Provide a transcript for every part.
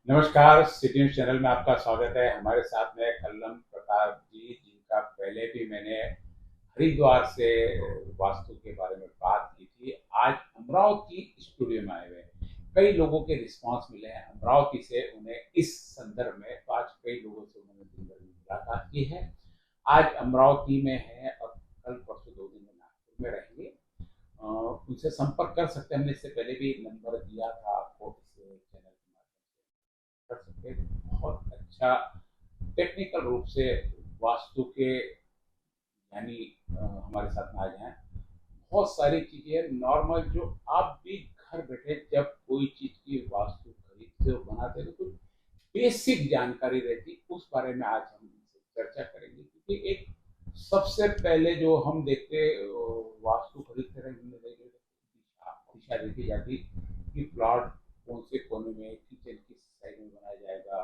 नमस्कार, city news channel में आपका स्वागत है। हमारे साथ में कल्लम प्रकाश जी, जिनका पहले भी मैंने हरिद्वार से वास्तु के बारे में बात की थी। आज अमरावती स्टूडियो में आए हुए हैं। कई लोगों के रिस्पांस मिले हैं अमरावती से उन्हें इस संदर्भ में। तो आज कई लोगों से उन्होंने दिन भर में मुलाकात की है। आज अमरावती में है और कल परसों 2 दिन में नागपुर में रहेंगे। उनसे संपर्क कर सकते हैं। हमने इससे पहले भी नंबर दिया था आपको इस चैनल के माध्यम से कर सकते हैं। बहुत अच्छा टेक्निकल रूप से वास्तु के यानी हमारे साथ में आ जाए। बहुत सारी चीजें नॉर्मल जो आप भी घर बैठे जब कोई चीज की वास्तु खरीदते हो बनाते हो तो कुछ बेसिक जानकारी रहती, उस बारे में आज हम इनसे चर्चा करेंगे। क्योंकि एक सबसे पहले जो हम देखते वास्तु खरीदते रहे दिशा दिशा देखी जाती कि प्लॉट कौन से कोने में, किचन किस साइड में बनाया जाएगा,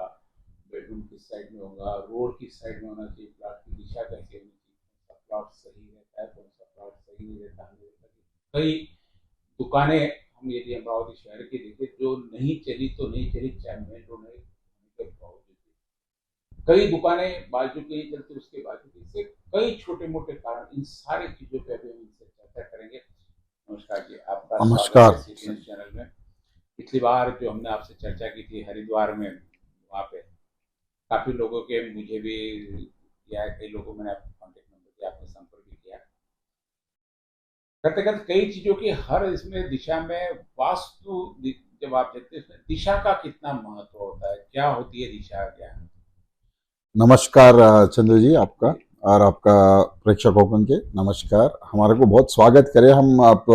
बेडरूम किस साइड में होगा, रोड किस साइड में होना चाहिए, प्लॉट की दिशा कैसे होनी चाहिए, कौन सा प्लॉट सही रहता है, कौन सा प्लॉट सही नहीं रहता है। कई दुकानें हम यदि अमरावती शहर की देखें जो नहीं चली तो नहीं चली, चाहे मेन रोड नहीं के बावजूद कई दुकानें बाजू की नहीं चलती, उसके बाजू की से कई छोटे मोटे कारण, इन सारी चीजों पर भी हम इनसे चर्चा करेंगे। नमस्कार जी, आपका स्वागत नमस्कार। है सिटी न्यूज़ चैनल में। पिछली बार जो हमने आपसे चर्चा की थी हरिद्वार में, वहाँ पे काफी लोगों के मुझे भी किया है, कई लोगों मैंने कॉन्टेक्ट नंबर दिया, आपने संपर्क भी किया। करते करते कई चीजों की हर इसमें दिशा में वास्तु जब आप देखते हैं दिशा का कितना महत्व होता है, क्या होती है दिशा, क्या है? नमस्कार चंद्र जी, आपका और आपका प्रेक्षकों के नमस्कार। हमारे को बहुत स्वागत करें हम आप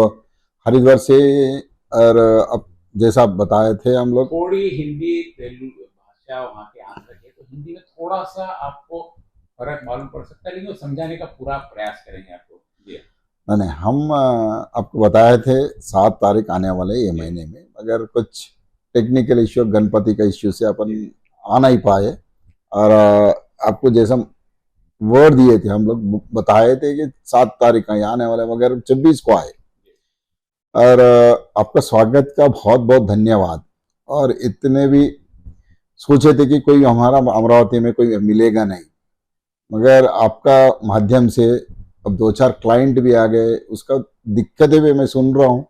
हरिद्वार से। और अब जैसा आप बताए थे हम लोग थोड़ी हिंदी तेलुगु भाषा वहाँ के आंध्र के, तो हिंदी में थोड़ा सा आपको फर्क मालूम पड़ सकता है, लेकिन वो समझाने का पूरा प्रयास करेंगे आपको जी। नहीं, हम आपको बताए थे 7 तारीख आने वाले ये जी महीने में, मगर कुछ टेक्निकल इश्यू, गणपति का इश्यू से अपन जी आ नहीं पाए। और आपको जैसा वर्ड दिए थे हम लोग, बताए थे कि 7 तारीख का यहाँ आने वाले, मगर 26 को आए। और आपका स्वागत का बहुत बहुत धन्यवाद। और इतने भी सोचे थे कि कोई हमारा अमरावती में कोई मिलेगा नहीं, मगर आपका माध्यम से अब 2-4 क्लाइंट भी आ गए। उसका दिक्कतें भी मैं सुन रहा हूँ।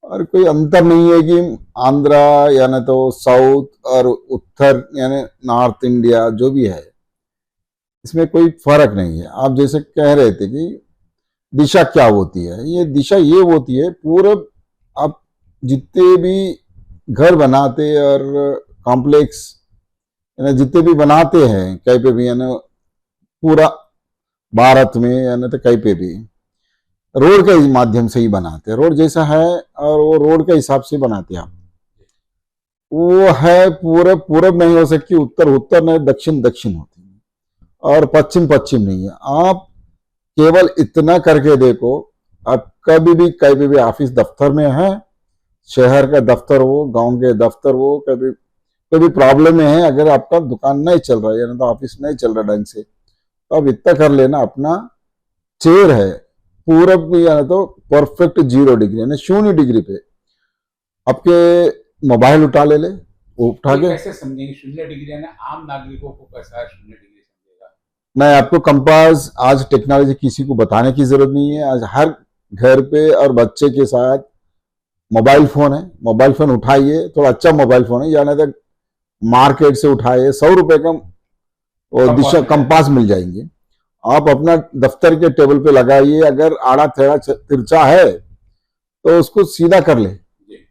और कोई अंतर नहीं है कि आंध्रा यानी तो साउथ और उत्तर यानी नॉर्थ इंडिया जो भी है, इसमें कोई फर्क नहीं है। आप जैसे कह रहे थे कि दिशा क्या होती है, ये दिशा ये होती है पूरब। आप जितने भी घर बनाते और कॉम्प्लेक्स जितने भी बनाते हैं कहीं पे भी, यानी पूरा भारत में, यानी तो कहीं पे भी रोड के माध्यम से ही बनाते हैं। रोड जैसा है और वो रोड के हिसाब से बनाते हैं आप। वो है पूरब पूरब नहीं हो सकती, उत्तर उत्तर नहीं, दक्षिण दक्षिण होती है, और पश्चिम पश्चिम नहीं है। आप केवल इतना करके देखो, आप कभी भी कहीं भी ऑफिस दफ्तर में है, शहर का दफ्तर हो, गांव के दफ्तर हो, कभी कभी प्रॉब्लम में है, अगर आपका दुकान नहीं चल रहा है या तो ऑफिस नहीं चल रहा ढंग से, तो आप इतना कर लेना, अपना चेयर है पूरब की या तो परफेक्ट 0 डिग्री यानी 0 डिग्री पे आपके मोबाइल उठा ले वो उठा ये के। कैसे समझेंगे 0 डिग्री, यानी आम नागरिकों को कैसा 0 डिग्री समझेगा? मैं आपको कंपास, आज टेक्नोलॉजी किसी को बताने की जरूरत नहीं है। आज हर घर पे और बच्चे के साथ मोबाइल फोन है। मोबाइल फोन उठाइए, थोड़ा अच्छा मोबाइल फोन है, यानी तक मार्केट से उठाइए, 100 रुपए का वो दिशा कंपास मिल जाएंगे। आप अपना दफ्तर के टेबल पे लगाइए, अगर आड़ा टेढ़ा तिरछा है तो उसको सीधा कर ले।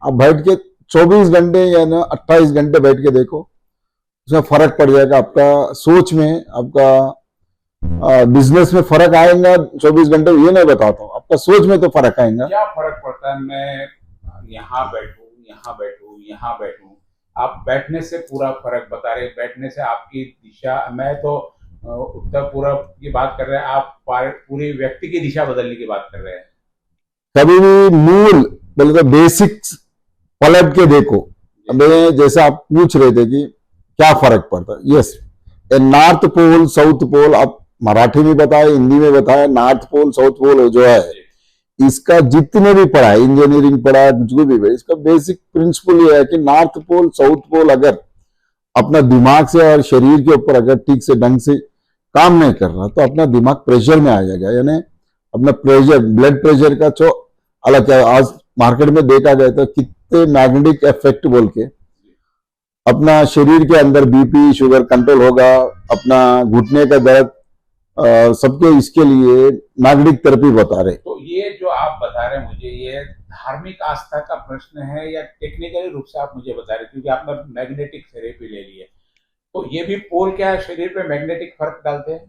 आप बैठ के 24 घंटे या ना 28 घंटे बैठ के देखो, उसमें फर्क पड़ जाएगा। आपका सोच में, आपका बिजनेस में फर्क आएगा। 24 घंटे ये नहीं बताता हूँ, आपका सोच में तो फर्क आएगा। क्या फर्क पड़ता है? मैं यहाँ बैठूं, यहाँ बैठूं, यहाँ बैठूं, आप बैठने से पूरा फर्क बता रहे, बैठने से आपकी दिशा, मैं तो उत्तर पूर्व की बात कर रहे हैं, आप पूरी व्यक्ति की दिशा बदलने की बात कर रहे हैं। कभी भी मूल पहले तो बेसिक्स पलट के देखो। अबे जैसे आप पूछ रहे थे कि क्या फर्क पड़ता है, yes, north pole south pole, आप मराठी में बताए, हिंदी में बताए, नॉर्थ पोल साउथ पोल जो है, इसका जितने भी पढ़ा है, इंजीनियरिंग पढ़ा, कुछ भी इसका बेसिक प्रिंसिपल ये है कि नॉर्थ पोल साउथ पोल अगर अपना दिमाग से और शरीर के ऊपर अगर ठीक से ढंग से काम नहीं कर रहा तो अपना दिमाग प्रेशर में आ जाएगा, यानी अपना प्रेशर, ब्लड प्रेशर का जो अलग क्या आज मार्केट में देखा जाए तो कितने मैग्नेटिक इफेक्ट बोल के अपना शरीर के अंदर बीपी शुगर कंट्रोल होगा, अपना घुटने का दर्द सबके इसके लिए मैग्नेटिक थेरेपी बता रहे। तो ये जो आप बता रहे हैं मुझे, ये धार्मिक आस्था का प्रश्न है या टेक्निकली रूप से आप मुझे बता रहे हैं, क्योंकि आपने मैग्नेटिक थेरेपी ले ली है, तो ये भी पोल क्या है, शरीर पे मैग्नेटिक फर्क डालते हैं?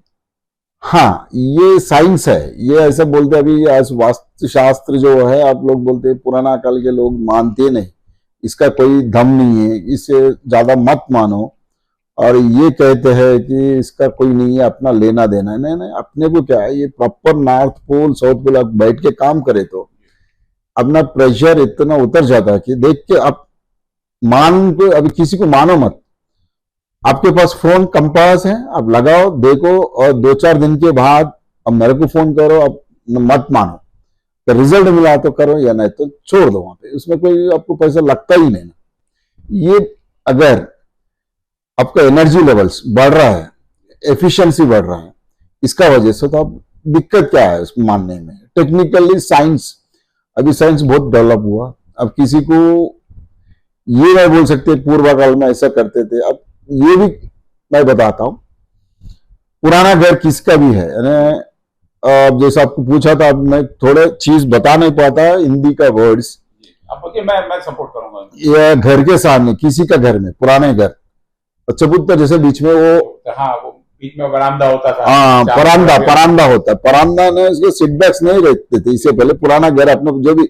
हाँ, ये साइंस है, ये ऐसा बोलते हैं। अभी आज वास्तुशास्त्र जो है आप लोग बोलते हैं, पुराना काल के लोग मानते नहीं, इसका कोई दम नहीं है, इससे ज्यादा मत मानो, और ये कहते हैं कि इसका कोई नहीं है, अपना लेना देना है। नहीं नहीं, अपने को क्या है, ये proper north pole south pole आप बैठ के काम करे तो अपना प्रेशर इतना उतर जाता है कि देख के आप मान को, अभी किसी को मानो मत, आपके पास फोन कंपास है, आप लगाओ देखो, और 2-4 दिन के बाद अब मेरे को फोन करो, अब मत मानो, तो रिजल्ट मिला तो करो या नहीं तो छोड़ दो, वहां पे उसमें कोई आपको पैसा लगता ही नहीं ना। ये अगर आपका एनर्जी लेवल्स बढ़ रहा है, एफिशिएंसी बढ़ रहा है, इसका वजह से तो अब दिक्कत क्या है उसमें मानने में? टेक्निकली साइंस, अभी साइंस बहुत डेवलप हुआ, अब किसी को ये नहीं बोल सकते पूर्व काल में ऐसा करते थे। अब ये भी मैं बताता हूं, पुराना घर किसका भी है, यानी जैसे आपको पूछा था, अब मैं थोड़े चीज बता नहीं पाता हिंदी का वर्ड्स, मैं सपोर्ट करूंगा। ये घर के सामने किसी का घर में, पुराने घर चबूतरा जैसे बीच में वो, हाँ, वो बीच में बरामदा होता था, हाँ, परांदा होता है, परांदा में उसके सीटबैक्स नहीं रहते थे इससे पहले। पुराना घर अपने जो भी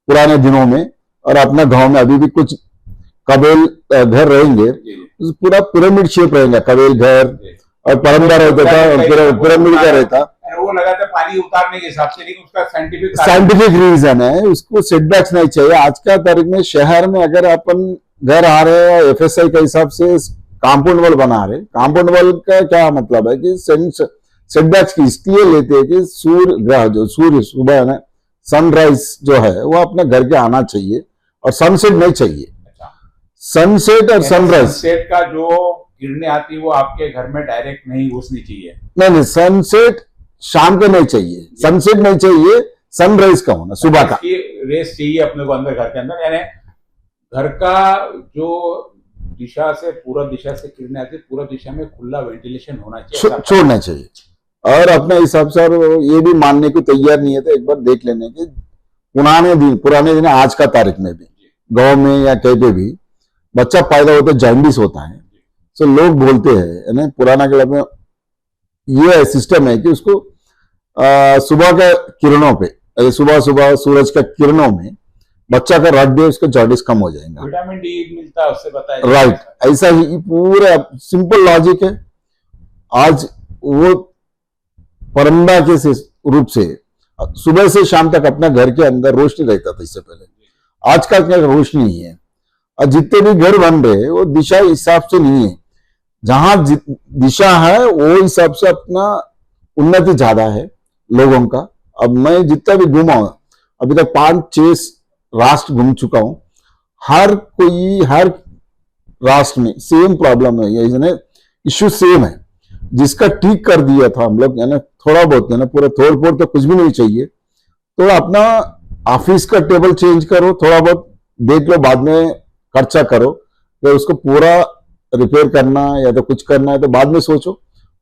पुराने दिनों में, और अपना गांव में अभी भी कुछ कबेल घर रहेंगे, पूरा पिरामिड शेप रहेगा कबेल घर, और परंदा रहता था, पिरामिड का रहता, वो लगाता पानी उतारने के हिसाब से, लेकिन उसका साइंटिफिक रीजन है, उसको सेटबैक्स नहीं चाहिए। आज का तारीख में शहर में अगर अपन घर आ रहे हैं एफएसआई के हिसाब से कंपाउंड वॉल बना रहे, कंपाउंड वॉल का क्या मतलब है कि सेटबैक्स की इसलिए लेते हैं कि सूर्य ग्रह, जो सूर्य सुबह है ना, सनराइज जो है वो अपने घर के आना चाहिए, और सनसेट नहीं चाहिए। सनसेट और सनराइज, सनसेट का जो किरणें आती है वो आपके घर में डायरेक्ट नहीं घुसनी चाहिए। नहीं, सनसेट शाम को नहीं चाहिए, सनसेट नहीं चाहिए, सनराइज का होना, सुबह का रेस चाहिए अपने को अंदर, घर के अंदर, यानी घर का जो दिशा से, पूर्व दिशा से किरणें आती है, पूर्व दिशा में खुला वेंटिलेशन होना चाहिए, छोड़ना चाहिए। और अपने हिसाब से ये भी मानने को तैयार नहीं है तो एक बार देख लेने की, पुराने दिन आज का तारीख में भी गांव में या कहीं पे भी बच्चा पैदा होता है जॉन्डिस होता है, तो लोग बोलते हैं, पुराना क्लब में ये सिस्टम है कि उसको सुबह के किरणों पे, सुबह सुबह सूरज का किरणों में बच्चा का रख दे, उसका जॉन्डिस कम हो जाएगा, विटामिन डी मिलता है उससे, बताया राइट। ऐसा ही पूरा सिंपल लॉजिक है। आज वो परंदा के रूप से सुबह से शाम तक अपना घर के अंदर रोशनी रहता था इससे पहले, आज का क्या रोशनी नहीं है, और जितने भी घर बन रहे वो दिशा हिसाब से नहीं है, जहां दिशा है वो हिसाब से अपना उन्नति ज्यादा है लोगों का। अब मैं जितना भी घूमा हूं अभी तक 5-6 राष्ट्र घूम चुका हूं, हर राष्ट्र में सेम प्रॉब्लम है, ये इश्यू सेम है, जिसका ठीक कर दिया था हम लोग, यानी थोड़ा बहुत है ना, पूरा थोड़ फोड़ तो कुछ भी नहीं चाहिए, तो अपना ऑफिस का टेबल चेंज करो, थोड़ा बहुत देख लो, बाद में खर्चा करो, तो उसको पूरा रिपेयर करना या तो कुछ करना है तो बाद में सोचो,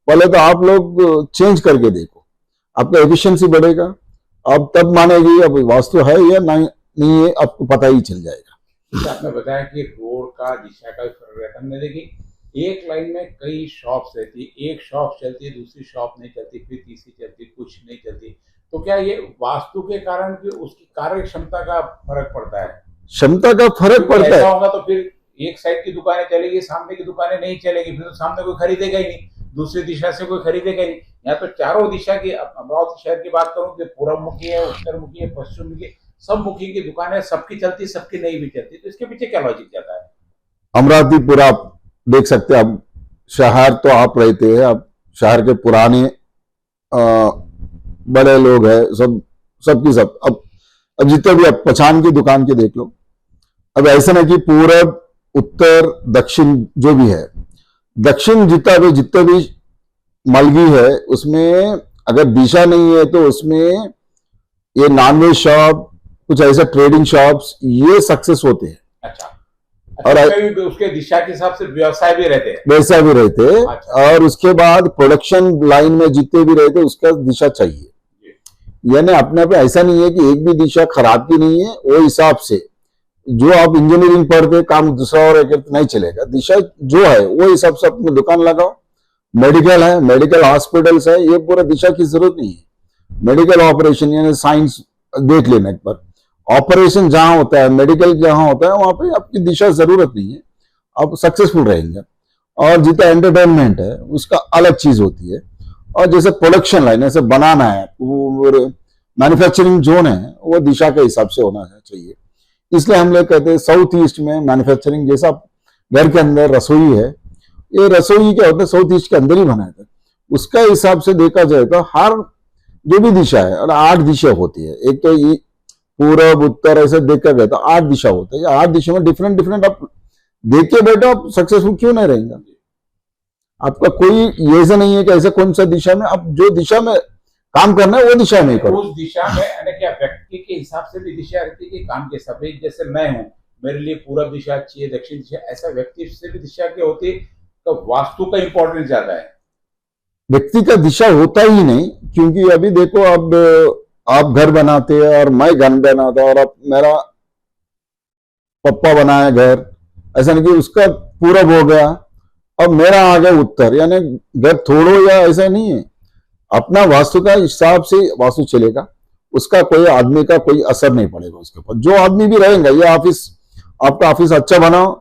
पहले तो आप लोग चेंज करके देखो, आपका एफिशिएंसी बढ़ेगा, अब तब मानेगी अब वास्तु है या नहीं है, आपको पता ही चल जाएगा। आपने बताया कि रोड का दिशा का फर्क रहता है। देखिए, एक लाइन में कई शॉप्स रहती है, एक शॉप चलती है, दूसरी शॉप नहीं चलती, फिर तीसरी चलती, कुछ नहीं चलती, तो क्या ये वास्तु के कारण कि उसकी कार्य क्षमता का फर्क पड़ता है? क्षमता का फर्क पड़ता है, होगा तो फिर एक साइड की दुकानें चलेगी, सामने की दुकानें नहीं चलेगी, फिर तो सामने कोई खरीदेगा ही नहीं, दूसरी दिशा से कोई खरीदेगा ही नहीं। यहाँ तो चारों दिशा की, अमरावती शहर की बात करूं कि पूर्व मुखी है, उत्तर मुखी है, पश्चिम मुखी, सब मुखी की दुकानें, सबकी चलती, सबकी नहीं भी चलती, तो इसके पीछे क्या लॉजिक जाता है? अमरावती पूरा आप देख सकते हैं, अब शहर तो आप रहते हैं, अब शहर के पुराने बड़े लोग हैं, सबकी सब, अब जितने भी आप पहचान की दुकान के देख लो, अब ऐसा ना कि पूरब उत्तर दक्षिण जो भी है दक्षिण जितने भी मलगी है उसमें अगर दिशा नहीं है तो उसमें ये नॉनवेज शॉप, कुछ ऐसे ट्रेडिंग शॉप्स, ये सक्सेस होते हैं। अच्छा, और भी उसके दिशा के हिसाब से व्यवसाय भी रहते हैं, वैसा भी रहते हैं। अच्छा। और उसके बाद प्रोडक्शन लाइन में जितने भी रहते उसका दिशा चाहिए। यानी अपने पे ऐसा नहीं है कि एक भी दिशा खराब की नहीं है, वो हिसाब से जो आप इंजीनियरिंग पढ़ते काम दूसरा और एक नहीं चलेगा। दिशा जो है वो हिसाब से अपनी दुकान लगाओ। मेडिकल है, मेडिकल हॉस्पिटल्स है, ये पूरा दिशा की जरूरत नहीं है। मेडिकल ऑपरेशन यानी साइंस देख लेना एक बार, ऑपरेशन जहां होता है, मेडिकल जहां होता है वहां पे आपकी दिशा जरूरत नहीं है, आप सक्सेसफुल रहेंगे। और जितना एंटरटेनमेंट है उसका अलग चीज होती है। और जैसे प्रोडक्शन लाइन ऐसे बनाना है, मैन्युफैक्चरिंग जोन है, वो दिशा के हिसाब से होना चाहिए। इसलिए हम लोग कहते हैं साउथ ईस्ट में मैन्युफैक्चरिंग, जैसा घर के अंदर रसोई है, ये रसोई क्या होता है साउथ ईस्ट के अंदर ही बनाया था। उसका हिसाब से देखा जाए तो हर जो भी दिशा है, और 8 दिशा होती है। एक तो ये पूरब उत्तर ऐसे देखा गया तो 8 दिशा होता है। 8 दिशा में डिफरेंट डिफरेंट आप देख के बैठो, आप सक्सेसफुल क्यों नहीं रहेंगे? आपका कोई ये से नहीं है कि ऐसे कौन सा दिशा में, आप जो दिशा में काम करना है वो दिशा में करो। उस दिशा में क्या व्यक्ति के हिसाब से भी दिशा रहती है कि काम के हिसाब से, जैसे मैं हूँ, मेरे लिए पूरब दिशा अच्छी है, दक्षिण दिशा, ऐसा व्यक्ति से भी दिशा की होती है। तो वास्तु का इंपॉर्टेंस ज्यादा है, व्यक्ति का दिशा होता ही नहीं। क्योंकि अभी देखो, अब आप घर बनाते हैं और मैं घर बनाता और अब मेरा पप्पा बनाया घर, ऐसा नहीं कि उसका पूरब हो गया अब मेरा आ गया उत्तर, यानी घर थोड़ो या ऐसा नहीं है। अपना वास्तु का हिसाब से वास्तु चलेगा, उसका कोई आदमी का कोई असर नहीं पड़ेगा उसके ऊपर। जो आदमी भी रहेगा, ये ऑफिस, आपका ऑफिस अच्छा बनाओ,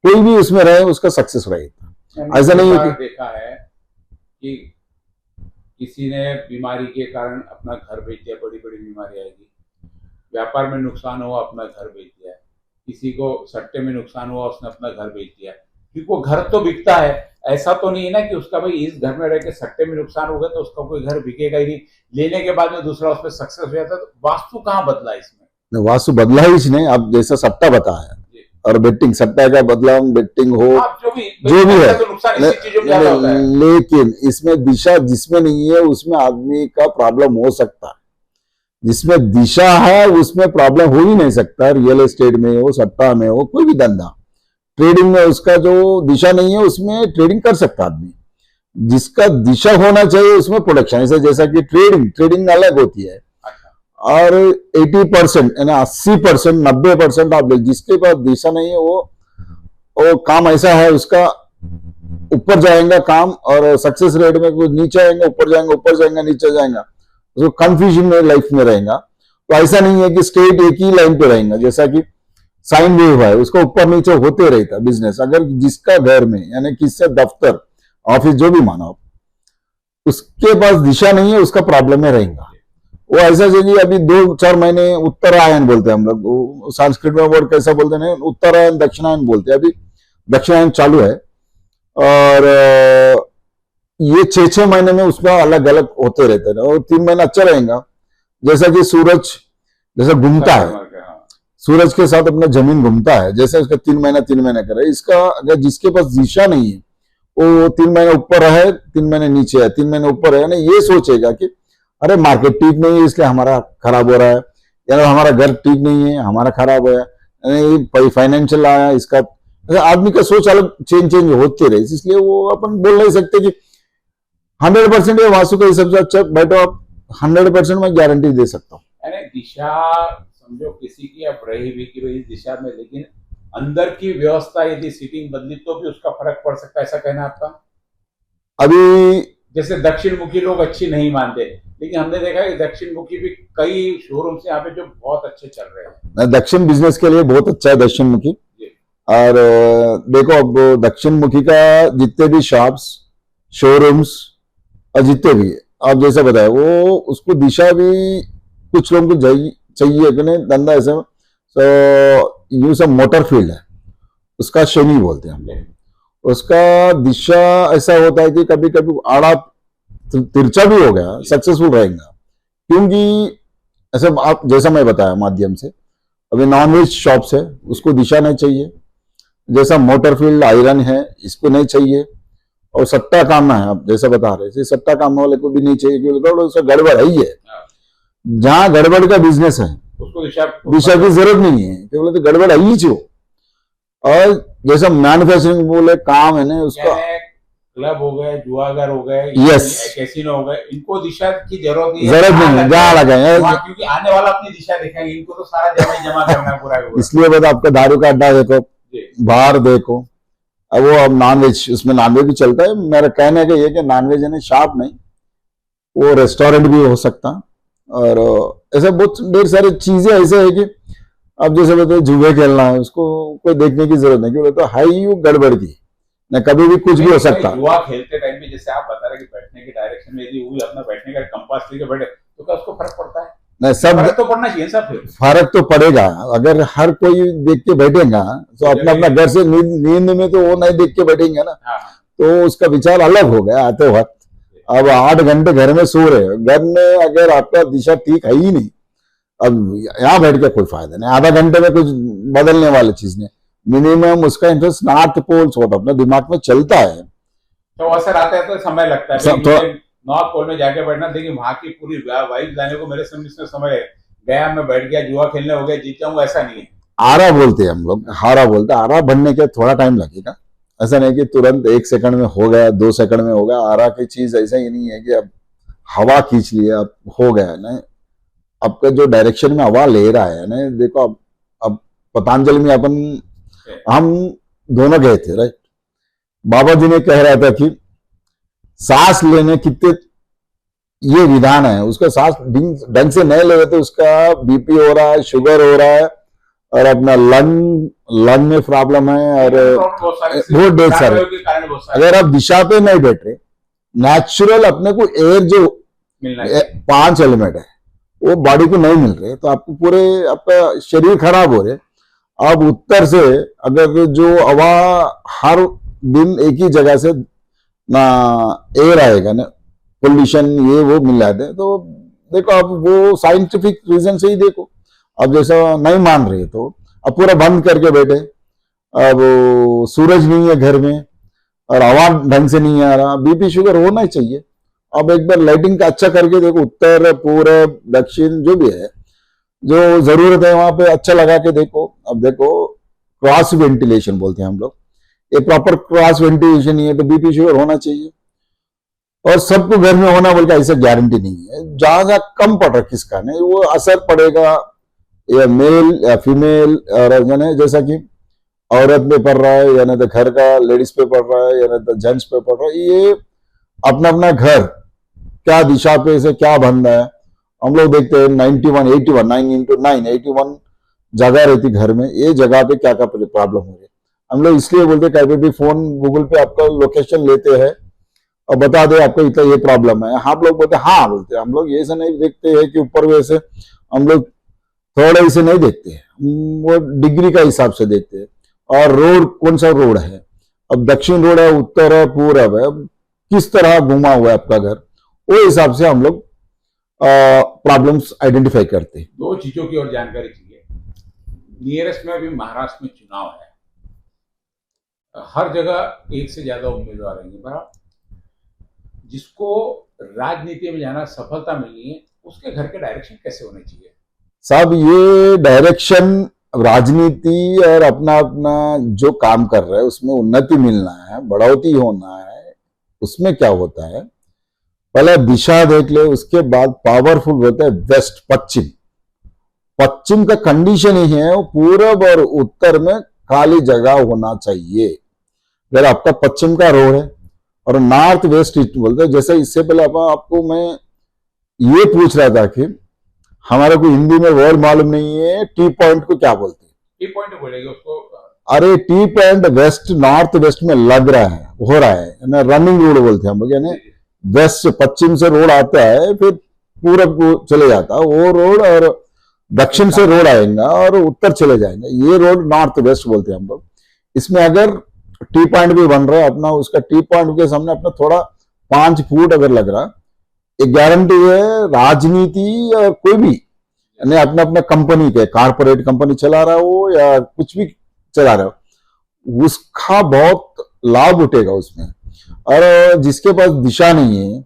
कोई भी उसमें रहे उसका सक्सेस रहेगा। ऐसा नहीं है कि देखा है कि किसी ने बीमारी के कारण अपना घर बेच दिया, बड़ी बड़ी बीमारी आएगी, व्यापार में नुकसान हुआ, अपना घर बेच दिया। किसी को सट्टे में नुकसान हुआ, उसने अपना घर बेच दिया। क्योंकि वो घर तो बिकता है, ऐसा तो नहीं है ना कि उसका भाई इस घर में रह के सट्टे में नुकसान हो गया तो उसका कोई घर बिकेगा ही नहीं, लेने के बाद में दूसरा उसमें सक्सेस हो जाता। तो वास्तु कहाँ बदला इसमें? वास्तु बदला ही नहीं। आप जैसा सट्टा बताया और बेटिंग, सट्टा का बदला बेटिंग हो, जो भी है, तो नुकसान इसी चीजों में ज्यादा होता है। लेकिन इसमें दिशा जिसमें नहीं है उसमें आदमी का प्रॉब्लम हो सकता है। जिसमें दिशा है उसमें प्रॉब्लम हो ही नहीं सकता। रियल एस्टेट में हो, सट्टा में हो, कोई भी धंधा, ट्रेडिंग में उसका जो दिशा नहीं है उसमें ट्रेडिंग कर सकता आदमी। जिसका दिशा होना चाहिए उसमें प्रोडक्शन, जैसा कि ट्रेडिंग अलग होती है। और 80% यानी 80%, 90% आप जिसके पास दिशा नहीं है वो काम ऐसा है, उसका ऊपर जाएगा काम और सक्सेस रेट में कुछ नीचे आएंगे, ऊपर जाएंगे नीचे जाएगा, उसको कंफ्यूजन में लाइफ में रहेगा। तो ऐसा नहीं है कि स्ट्रेट एक ही लाइन पे रहेगा। जैसा कि साइन वेव है, उसका ऊपर नीचे होते रहता बिजनेस। अगर जिसका घर में यानी किससे दफ्तर ऑफिस जो भी मानो, उसके पास दिशा नहीं है उसका प्रॉब्लम में रहेगा। वो ऐसा चाहिए। अभी 2-4 महीने उत्तरायण बोलते हैं हम लोग, संस्कृत में वर्ड कैसा बोलते हैं, उत्तरायण दक्षिणायन बोलते हैं। अभी दक्षिणायन चालू है और ये 6-6 महीने में उसका अलग अलग होते रहते हैं और 3 महीना अच्छा रहेगा। जैसा कि सूरज जैसा घूमता है, सूरज के साथ अपना जमीन घूमता है, जैसे उसका 3 महीना करे। इसका अगर जिसके पास दिशा नहीं है वो 3 महीने ऊपर है, 3 महीने नीचे है, 3 महीने ऊपर है, ये सोचेगा कि अरे मार्केट ठीक नहीं है इसलिए हमारा खराब हो रहा है, या हमारा घर ठीक नहीं है हमारा खराब हो है, फाइनेंशियल आया इसका। आदमी का सोच अलग चेंज होते रहे, इसलिए वो अपन बोल नहीं सकते कि 100% ये वास्तु के हिसाब से अच्छा बैठो। आप 100% मैं गारंटी दे सकता हूँ। दिशा समझो किसी की अब रही भी कि भाई दिशा में, लेकिन अंदर की व्यवस्था यदि सीटिंग बदली तो भी उसका फर्क पड़ सकता है, ऐसा कहना आपका? अभी जैसे दक्षिण मुखी लोग अच्छी नहीं मानते, लेकिन हमने देखा है कि दक्षिण मुखी भी कई शोरूम से यहाँ पे जो बहुत अच्छे चल रहे हैं। दक्षिण बिजनेस के लिए बहुत अच्छा है दक्षिण मुखी। और देखो, अब दक्षिण मुखी का जितने भी शॉप्स, शोरूम्स और जितने भी आप जैसे बताए, वो उसको दिशा भी कुछ लोगों को चाहिए कि नहीं, धंधा ऐसे। तो यूं सब मोटर फील्ड है, उसका शनि बोलते हैं हम लोग। उसका दिशा ऐसा होता है कि कभी कभी आड़ा तिरछा भी हो गया सक्सेसफुल रहेगा। क्योंकि ऐसे आप जैसा मैं बताया माध्यम से, अभी नॉनवेज शॉप्स है उसको दिशा नहीं चाहिए। जैसा मोटर फील्ड आयरन है इसको नहीं चाहिए, और सट्टा कामना है, आप जैसा बता रहे थे, सट्टा कामने वाले को भी नहीं चाहिए, क्योंकि उसका गड़बड़ है ही है। जहां गड़बड़ का बिजनेस है उसको दिशा की जरूरत नहीं है, क्योंकि तो गड़बड़ है ही जो। और जैसा मैन्युफैक्चरिंग बोले काम है ना उसका, क्लब हो गए, जुआगर हो गए, यस, कैसीनो हो गए, इनको दिशा की जरूरत नहीं है, जहाँ लगाए, क्योंकि आने वाला अपनी दिशा देखेंगे, इनको तो सारा जमा करना है पूरा। इसलिए बता, आपका दारू का अड्डा देखो, बाहर देखो, अब वो अब नॉनवेज, उसमें नॉनवेज भी चलता है। मेरा कहने का ये कि नॉनवेज है शॉप नहीं, वो रेस्टोरेंट भी हो सकता। और ऐसे बहुत ढेर सारी चीजें ऐसे है कि अब जैसे बताए जुए खेलना है, उसको कोई देखने की जरूरत नहीं, क्योंकि तो हाई गड़बड़ की न, कभी भी कुछ भी हो सकता है। जुआ खेलते टाइम में जैसे आप बता रहे कि बैठने की डायरेक्शन में यदि वो अपना बैठने का कंपास लेके बैठे तो क्या उसको फर्क पड़ता है? नहीं, सब फर्क तो पड़ना चाहिए, सब फर्क तो पड़ेगा। अगर हर कोई देख के बैठेगा तो अपना अपना घर से नींद में तो वो नहीं देख के बैठेंगे ना, तो उसका विचार अलग हो गया आते वक्त। अब 8 घंटे घर में सो रहे हो, घर में अगर आपका दिशा ठीक है ही नहीं, अब यहाँ बैठ के कोई फायदा नहीं, आधा घंटे में कुछ बदलने वाली चीज नहीं। मिनिमम उसका इंटरेस्ट नॉर्थ पोल छोड़ अपने दिमाग में चलता है, तो असर आता है, तो समय लगता है। नॉर्थ पोल में जाके बैठना, देखिए वहां की पूरी वाइब लाने को मेरे समय है। गया मैं बैठ गया, जुआ खेलने हो गया, जीत जाऊंगा, ऐसा नहीं है। आरा बोलते हैं हम लोग, हारा बोलते हैं। आरा बनने के थोड़ा टाइम लगेगा, ऐसा नहीं कि तुरंत 1 सेकंड में हो गया, 2 सेकंड में हो गया। आरा की चीज ऐसा ही नहीं है कि अब हवा खींच लिया अब हो गया ना। आपका जो डायरेक्शन में हवा ले रहा है ना, देखो अब पतंजलि में हम दोनों गए थे, राइट। बाबा जी ने कह रहा था कि सांस लेने कितने ये विधान है, उसका सांस ढंग से नहीं ले तो उसका बीपी हो रहा है, शुगर हो रहा है, और अपना लंग में प्रॉब्लम है, और बहुत ढेर सारे। अगर आप दिशा पे नहीं बैठ रहे, नेचुरल अपने को एयर जो 5 एलिमेंट है वो बॉडी को नहीं मिल रहे, तो आपको पूरे आपका शरीर खराब हो रहे। अब उत्तर से अगर जो हवा हर दिन एक ही जगह से ना एयर आएगा ना, पोल्यूशन ये वो मिला दे, तो देखो अब वो साइंटिफिक रीजन से ही देखो। अब जैसा नहीं मान रहे तो अब पूरा बंद करके बैठे, अब सूरज नहीं है घर में और हवा ढंग से नहीं आ रहा, बीपी शुगर होना ही चाहिए। अब एक बार लाइटिंग का अच्छा करके देखो, उत्तर पूर्व दक्षिण जो भी है, जो जरूरत है वहां पे अच्छा लगा के देखो। अब देखो क्रॉस वेंटिलेशन बोलते हैं हम लोग, ये प्रॉपर क्रॉस वेंटिलेशन नहीं है तो बीपी शुगर होना चाहिए। और सबको घर में होना बोल के ऐसा गारंटी नहीं है, जहां जहां कम पड़ रहा किसका नहीं वो असर पड़ेगा, या मेल या फीमेल, और जैसा कि औरत पे पड़ रहा है, या नहीं तो घर का लेडीज पे पड़ रहा है, या नहीं तो जेंट्स पे पड़ रहा है। ये अपना अपना घर क्या दिशा पे से क्या बन रहा है। हम लोग देखते हैं 91, 81, 9 into 9, 81 जगह रहती घर में, ये जगह पे क्या क्या प्रॉब्लम हो रही है। हम लोग इसलिए बोलते कहीं पे भी फोन गूगल पे आपका लोकेशन लेते हैं और बता दे आपको इतना ये प्रॉब्लम है, हम लोग बोलते हाँ बोलते हैं। हम लोग ये से नहीं देखते हैं कि ऊपर वैसे, हम लोग थोड़ा इसे नहीं देखते हैं, वो डिग्री का हिसाब से देखते हैं। और रोड कौन सा रोड है, अब दक्षिण रोड है, उत्तर है, पूर्व है, किस तरह घुमा हुआ है आपका घर, वो हिसाब से हम लोग प्रॉब्लम्स आइडेंटिफाई करते हैं। 2 चीजों की और जानकारी चाहिए। नियरेस्ट में अभी महाराष्ट्र में चुनाव है, हर जगह एक से ज्यादा उम्मीदवार रहेंगे, बराबर। जिसको राजनीति में जाना सफलता मिलनी है, उसके घर के डायरेक्शन कैसे होने चाहिए साहब? ये डायरेक्शन राजनीति और अपना अपना जो काम कर रहा है उसमें उन्नति मिलना है, बढ़ोतरी होना है। उसमें क्या होता है, पहले दिशा देख ले, उसके बाद पावरफुल होता है वेस्ट, पश्चिम। पश्चिम का कंडीशन ही है पूरब और उत्तर में खाली जगह होना चाहिए। अगर आपका पश्चिम का रोड है और नॉर्थ वेस्ट ईस्ट बोलते हैं, जैसे इससे पहले आपको मैं ये पूछ रहा था कि हमारे को हिंदी में वर्ड मालूम नहीं है, टी पॉइंट को क्या बोलते हैं? टी पॉइंट बोलेंगे उसको। अरे T point west north west में लग रहा है, हो रहा है ना, रनिंग रोड बोलते हैं हम लोग, यानी वेस्ट से पश्चिम से रोड आता है, फिर पूरब को चले जाता है वो रोड, और दक्षिण से रोड आएगा और उत्तर चले जाएंगे, ये रोड नॉर्थ वेस्ट बोलते हैं हम लोग। इसमें अगर टी पॉइंट भी बन रहा है अपना, उसका टी पॉइंट के सामने अपना थोड़ा 5 फुट अगर लग रहा, एक गारंटी है राजनीति और कोई भी यानी अपना अपना कंपनी के कारपोरेट कंपनी चला रहा हो या कुछ भी चला रहा हो, उसका बहुत लाभ उठेगा उसमें। और जिसके पास दिशा नहीं है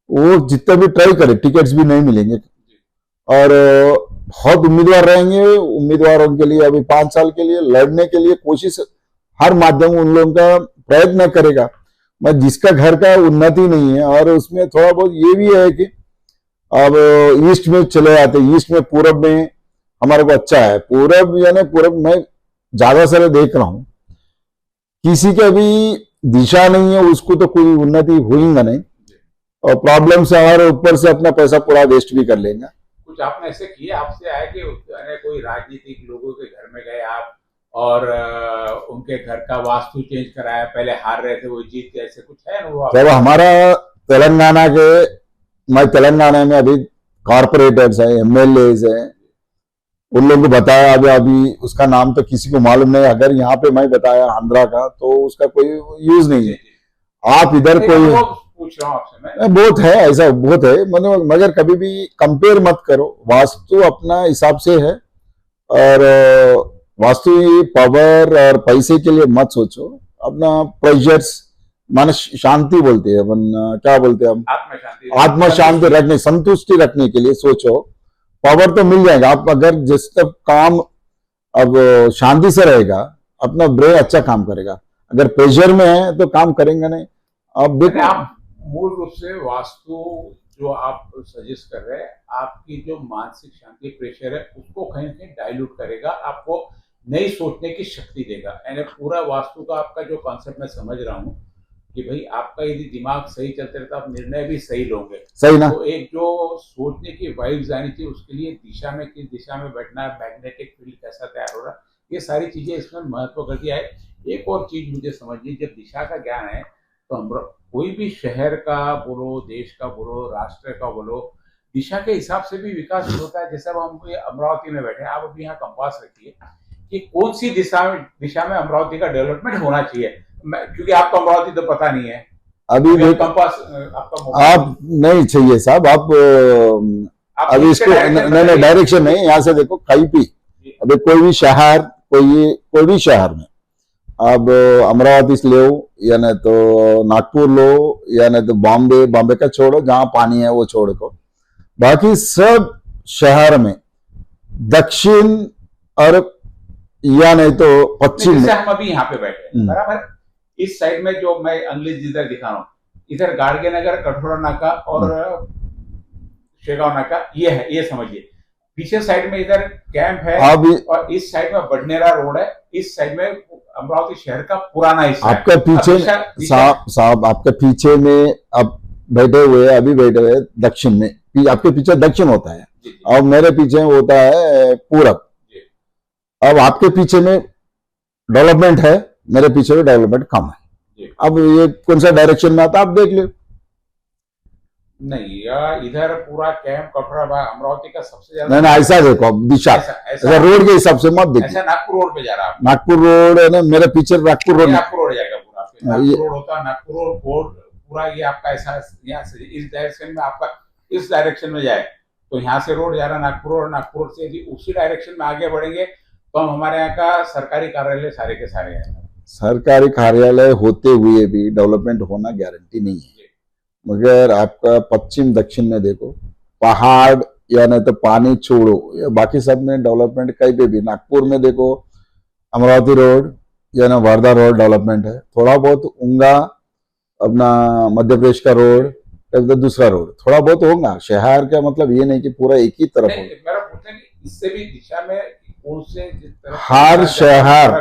वो जितना भी ट्राई करे टिकट्स भी नहीं मिलेंगे। और बहुत उम्मीदवार रहेंगे, उम्मीदवारों के लिए अभी 5 साल के लिए लड़ने के लिए कोशिश हर माध्यम उन लोगों का प्रयत्न करेगा। मैं जिसका घर का उन्नति नहीं है और उसमें थोड़ा बहुत ये भी है कि अब ईस्ट में चले जाते, ईस्ट में पूरब में हमारे को अच्छा है। पूरब यानी पूरब मैं ज्यादा सारे देख रहा हूं, किसी का भी दिशा नहीं है उसको तो कोई उन्नति होगा नहीं, और प्रॉब्लम से हमारे ऊपर से अपना पैसा पूरा वेस्ट भी कर लेंगे। कुछ आपने ऐसे किए, आपसे आया कि कोई राजनीतिक लोगों के घर में गए आप और उनके घर का वास्तु चेंज कराया, पहले हार रहे थे वो जीत गए, ऐसे कुछ है ना? वो जब हमारा तेलंगाना के, मैं तेलंगाना में अभी कॉर्पोरेटर्स है, एमएलए है, उन लोगों को बताया, अभी उसका नाम तो किसी को मालूम नहीं, अगर यहाँ पे मैं बताया आंध्रा का तो उसका कोई यूज नहीं है। आप इधर कोई पूछ रहा हूँ आपसे मैं, बहुत है, ऐसा बहुत है, मतलब मगर कभी भी कंपेयर मत करो, वास्तु अपना हिसाब से है। और वास्तु पावर और पैसे के लिए मत सोचो, अपना प्रेजर्स माने शांति बोलते हैं अपन, क्या बोलते हैं हम, आत्मा शांति रखने, संतुष्टि रखने के लिए सोचो, पावर तो मिल जाएगा। आप अगर जिस तक काम अब शांति से रहेगा, अपना ब्रेन अच्छा काम करेगा। अगर प्रेशर में है तो काम करेंगे नहीं। अब देखो, आप मूल रूप से वास्तु जो आप सजेस्ट कर रहे हैं, आपकी जो मानसिक शांति प्रेशर है उसको कहीं ना कहीं डाइल्यूट करेगा, आपको नई सोचने की शक्ति देगा। यानी पूरा वास्तु का आपका जो कॉन्सेप्ट मैं समझ रहा हूँ कि भाई आपका यदि दिमाग सही चलते रहता, आप निर्णय भी सही लोगे, सही ना? तो एक जो सोचने की वाइब्स आनी चाहिए, उसके लिए दिशा में, किस दिशा में बैठना है, मैग्नेटिक फील्ड कैसा तैयार हो रहा है, ये सारी चीजें इसमें महत्व कर दिया है। एक और चीज मुझे समझनी, जब दिशा का ज्ञान है तो हम कोई भी शहर का बोलो, देश का बोलो, राष्ट्र का बोलो, दिशा के हिसाब से भी विकास होता है। जैसे अब हम अमरावती में बैठे हैं, आप अभी यहाँ कंपास रखिए कि कौन सी दिशा में अमरावती का डेवलपमेंट होना चाहिए, क्योंकि आपको अमरावती तो पता नहीं है। अभी कंपास आपका आप नहीं चाहिए साहब, आप अभी इसको नहीं, डायरेक्शन नहीं, यहाँ से देखो कहीं भी अभी कोई भी शहर, कोई भी शहर में अब अमरावती से लो या नहीं तो नागपुर लो या नहीं तो बॉम्बे का छोड़ो, जहां पानी है वो छोड़ को, बाकी सब शहर में दक्षिण और या नहीं तो पश्चिम में, हम अभी यहाँ पे बैठे बराबर, इस साइड में जो मैं अंग्रेज जिधर दिखा रहा हूँ, इधर गाड़गे नगर, कठोरा नाका और शेगांव नाका, ये है, ये समझिए। पीछे साइड में इधर कैंप है, और इस साइड में बडनेरा रोड है, इस साइड में अमरावती शहर का पुराना हिस्सा। आपका पीछे साहब, आपके पीछे में अब बैठे हुए, अभी बैठे हुए दक्षिण में, आपके पीछे दक्षिण होता है और मेरे पीछे होता है पूरब। अब आपके पीछे में डेवलपमेंट है, मेरे पीछे में डेवलपमेंट कम है। अब ये कौन सा डायरेक्शन में आता आप देख लो। नहीं, इधर पूरा कैंप कठोरा अमरावती का सबसे ज्यादा, नहीं, ऐसा देखो अब दिशा, ऐसा रोड के हिसाब से मत देखो। ऐसा नागपुर रोड पे जा रहा है, नागपुर रोड है ना, मेरे पीछे नागपुर रोड जाएगा पूरा, नागपुर रोड होता है, नागपुर रोड पूरा ये आपका ऐसा, यहाँ से इस डायरेक्शन में, आपका इस डायरेक्शन में जाए तो यहाँ से रोड जा रहा है नागपुर, और नागपुर से यदि उसी डायरेक्शन में आगे बढ़ेंगे तो हम हमारे यहाँ का सरकारी कार्यालय सारे के सारे हैं। सरकारी कार्यालय होते हुए भी डेवलपमेंट होना गारंटी नहीं है। मगर आपका पश्चिम दक्षिण में देखो, पहाड़ या नहीं तो पानी छोड़ो, या बाकी सब में डेवलपमेंट कहीं पे भी, नागपुर में देखो अमरावती रोड या ना वर्धा रोड डेवलपमेंट है, थोड़ा बहुत उंगा अपना मध्य प्रदेश का रोड, तो दूसरा रोड थोड़ा बहुत होगा। शहर का मतलब ये नहीं कि पूरा एक ही तरफ होगा, इससे भी दिशा में हर शहर,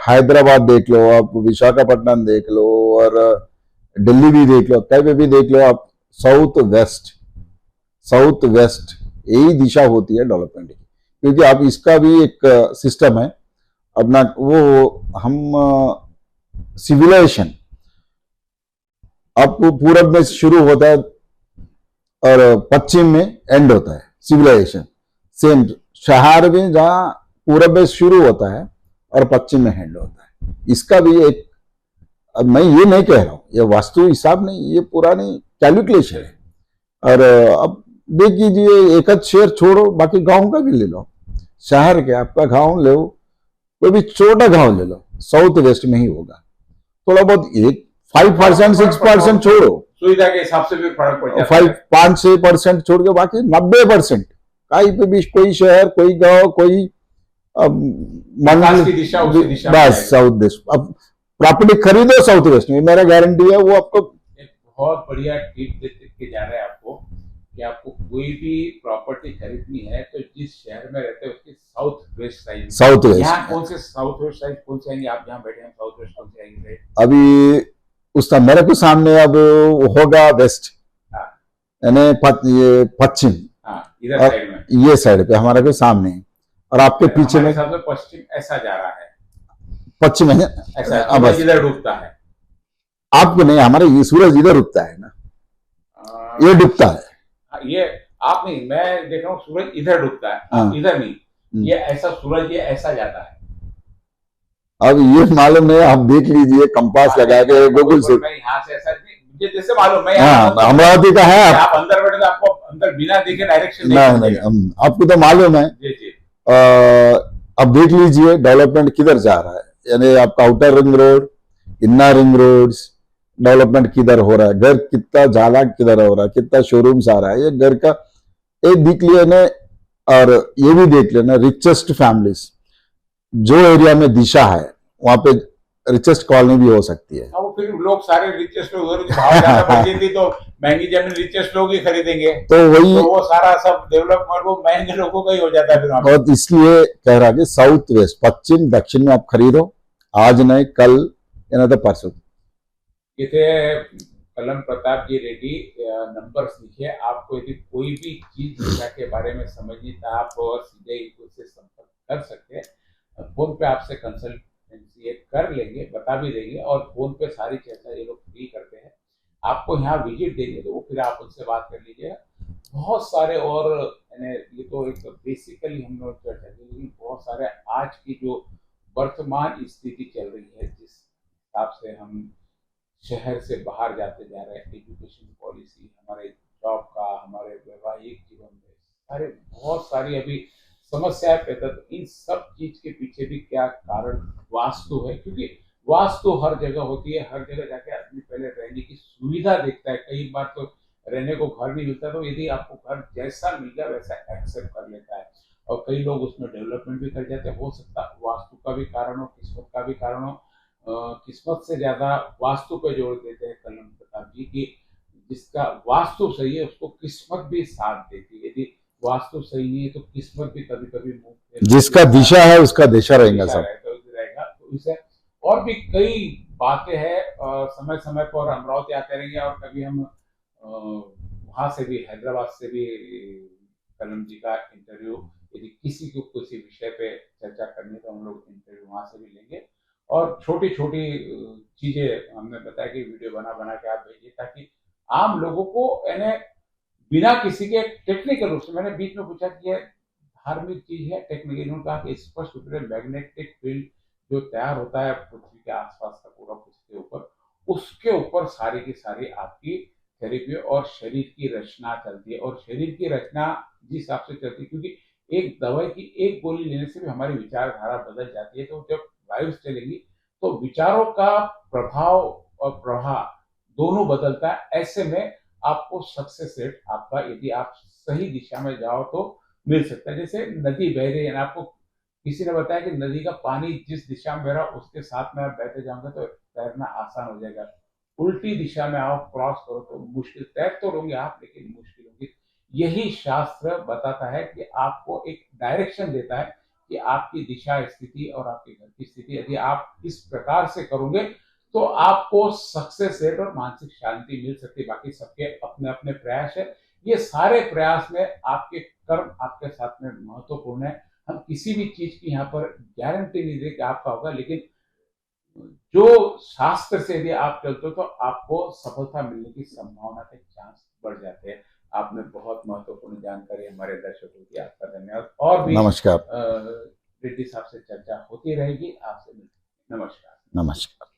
हैदराबाद देख लो आप, विशाखापट्टनम देख लो, और दिल्ली भी देख लो, कहीं पे भी देख लो आप, साउथ वेस्ट यही दिशा होती है डेवलपमेंट की। क्योंकि आप इसका भी एक सिस्टम है अपना, वो हम सिविलाइजेशन अब पूरब में शुरू होता है और पश्चिम में एंड होता है सिविलाइजेशन। सेम शहर में जहां पूरब में शुरू होता है और पश्चिम में एंड होता है, इसका भी एक, अब मैं ये नहीं कह रहा हूं, ये वास्तु हिसाब नहीं, ये पुरानी कैलकुलेशन है। और अब देख लीजिए, एक शहर छोड़ो, बाकी गांव का भी ले लो, शहर के आपका गांव लो, कोई भी छोटा गांव ले लो, साउथ वेस्ट में ही होगा, थोड़ा बहुत एक 5% 6% छोड़ो, सुविधा के हिसाब से भी फर्क पड़ जाता है। 5-6% छोड़ के बाकी 90% कहीं पे भी कोई शहर, कोई गांव, कोई विकास की दिशा उसी दिशा में बस जाएगी। South west. अब प्रॉपर्टी खरीदो साउथ वेस्ट में, मेरा गारंटी है वो आपको। एक बहुत बढ़िया टिप देते के जा रहे हैं आपको कि आपको कोई भी प्रॉपर्टी खरीदनी है तो जिस शहर में रहते हैं उसकी south west side, south west यहाँ कौन से साउथ वेस्ट साइड कौन से आएंगे, आप जहाँ बैठे हैं साउथ वेस्ट कौन से आएंगे? अभी उसका मेरे को सामने अब होगा वेस्ट, हाँ यानी ये पश्चिम, हाँ, इधर साइड में, ये साइड पे हमारा कोई सामने है, और आपके पीछे में हिसाब से पश्चिम ऐसा जा रहा है, पश्चिम है ऐसा अब इधर डूबता है। आपको नहीं, हमारे ये सूरज इधर उगता है ना, ये डूबता है। ये आप नहीं, मैं देख रहा हूँ सूरज इधर डूबता है, इधर नहीं, ये ऐसा सूरज ये ऐसा जाता है। अब ये मालूम नहीं, आप देख लीजिए कंपास लगा के गूगल से। मैं यहाँ से ऐसा मुझे जैसे मालूम, मैं अमरावती का है, आप अंदर बैठे तो आपको अंदर बिना देखे डायरेक्शन नहीं, आपको तो मालूम है। जी जी। अब देख लीजिए डेवलपमेंट किधर जा रहा है, यानी आपका outer ring road, inner ring roads development किधर हो रहा है, घर कितना ज्यादा किधर हो रहा है, कितना शोरूम्स आ रहा है, ये घर का एक देख लिया ना। और ये भी देख लेना रिचेस्ट फैमिलीज जो एरिया में दिशा है वहां पे रिचेस्ट कॉलोनी भी हो सकती है। अब फिर लोग सारे रिचेस्ट लोग उधर भाव ज्यादा बढ़ जाती तो महंगी जमीन रिचेस्ट लोग ही खरीदेंगे, तो वही तो वो सारा सब डेवलपमेंट वो महंगे लोगों का ही हो जाता है फिर। और इसलिए कह रहा कि साउथ वेस्ट, पश्चिम दक्षिण में आप खरीदो, आज नहीं कल या तो परसों। ये थे कलम प्रताप जी रेड्डी। नंबर लिखिए, आपको यदि कोई भी चीज दिशा के बारे में समझनी तो आप सीधे इनसे संपर्क कर सकते हैं। फोन पे आपसे कंसल्टेंसी कर लेंगे, बता भी देंगे, और फोन पे सारी चर्चा ये लोग फ्री करते हैं। आपको यहाँ विजिट देंगे तो फिर आप उनसे बात कर लीजिएगा। बहुत सारे और ये तो एक बेसिकली हम लोग चर्चा की, लेकिन बहुत सारे आज की जो वर्तमान स्थिति चल रही है, जिस हिसाब से हम शहर से बाहर जाते जा रहे हैं, एजुकेशन पॉलिसी, हमारे जॉब का, हमारे वैवाहिक जीवन में सारे बहुत सारी अभी समस्याएं पैदा, तो इन सब चीज के पीछे भी क्या कारण वास्तु है, क्योंकि वास्तु हर जगह होती है। हर जगह जाके आदमी पहले रहने की सुविधा देखता है, कई बार तो रहने को घर नहीं मिलता तो यदि आपको घर जैसा मिल गया वैसा एक्सेप्ट कर लेता है, और कई लोग उसमें डेवलपमेंट भी कर जाते हैं। हो सकता है वास्तु का भी कारण हो, किस्मत का भी कारण हो। किस्मत से ज्यादा वास्तु पे जोड़ देते हैं कलम प्रताप जी की, जिसका वास्तु सही है उसको किस्मत भी साथ देती है। यदि वास्तु सही नहीं है तो किस्मत भी कभी कभी मुंह, जिसका दिशा है उसका दिशा रहेगा सब रहेगा। तो इसे और भी कई बातें हैं, समय समय पर अमरावती आते रहेंगे, और कभी हम वहां से भी, हैदराबाद से भी कलम जी का इंटरव्यू, यदि किसी को किसी विषय पे चर्चा करनी तो हम लोग इंटरव्यू वहां से भी लेंगे। और छोटी छोटी चीजें हमने बताया कि वीडियो बना बना के आप भेजिए, ताकि आम लोगों को यानी बिना किसी के टेक्निकल रूप से, मैंने बीच में पूछा कि यह धार्मिक चीज है टेक्निकल, इन्होंने कहा कि स्पष्ट रूप से मैग्नेटिक फील्ड जो तैयार होता है पृथ्वी के आसपास का पूरा पृथ्वी के ऊपर, उसके ऊपर सारी की सारी आपकी थेरेपी और शरीर की रचना चलती है। और शरीर की रचना जिस हिसाब से चलती है, क्योंकि एक दवाई की एक गोली लेने से भी हमारी विचारधारा बदल जाती है, तो जब वाइब्स चलेंगी तो विचारों का प्रभाव और प्रवाह दोनों बदलता है। ऐसे में आपको सक्सेस रेट आपका, यदि आप सही दिशा में जाओ तो मिल सकता है। जैसे नदी बह रही है, आपको किसी ने बताया कि नदी का पानी जिस दिशा में बह रहा उसके साथ में आप बहते जाओगे तो तैरना आसान हो जाएगा। उल्टी दिशा में आप क्रॉस करो तो मुश्किल, तैर तो लोगे आप लेकिन मुश्किल होगी। यही शास्त्र बताता है कि आपको एक डायरेक्शन देता है कि आपकी दिशा स्थिति और आपके घर की स्थिति यदि आप इस प्रकार से करोगे तो आपको सक्सेस रेट और मानसिक शांति मिल सकती है। बाकी सबके अपने अपने प्रयास है, ये सारे प्रयास में आपके कर्म आपके साथ में महत्वपूर्ण है। हम किसी भी चीज की यहाँ पर गारंटी नहीं दे कि आपका होगा, लेकिन जो शास्त्र से यदि आप चलते हो तो आपको सफलता मिलने की संभावना के चांस बढ़ जाते हैं। आपने बहुत महत्वपूर्ण जानकारी हमारे दर्शकों की, आपका धन्यवाद। और भी नमस्कार रेड्डी साहब से चर्चा होती रहेगी, आपसे नमस्कार। नमस्कार।